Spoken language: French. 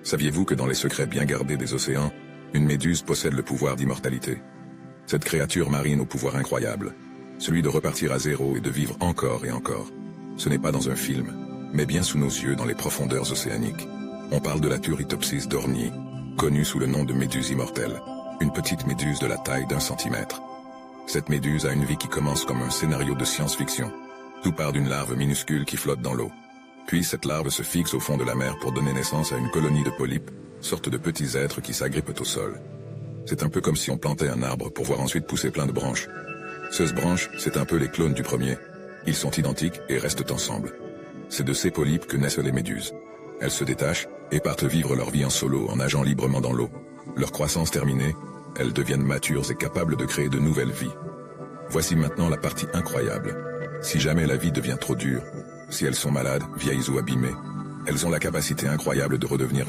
Saviez-vous que dans les secrets bien gardés des océans, une méduse possède le pouvoir d'immortalité? Cette créature marine au pouvoir incroyable, celui de repartir à zéro et de vivre encore et encore. Ce n'est pas dans un film, mais bien sous nos yeux dans les profondeurs océaniques. On parle de la Turritopsis dorni, connue sous le nom de méduse immortelle, une petite méduse de la taille d'1 centimètre. Cette méduse a une vie qui commence comme un scénario de science-fiction. Tout part d'une larve minuscule qui flotte dans l'eau. Puis cette larve se fixe au fond de la mer pour donner naissance à une colonie de polypes, sorte de petits êtres qui s'agrippent au sol. C'est un peu comme si on plantait un arbre pour voir ensuite pousser plein de branches. Ces branches, c'est un peu les clones du premier. Ils sont identiques et restent ensemble. C'est de ces polypes que naissent les méduses. Elles se détachent et partent vivre leur vie en solo en nageant librement dans l'eau. Leur croissance terminée, elles deviennent matures et capables de créer de nouvelles vies. Voici maintenant la partie incroyable. Si jamais la vie devient trop dure, si elles sont malades, vieilles ou abîmées, elles ont la capacité incroyable de redevenir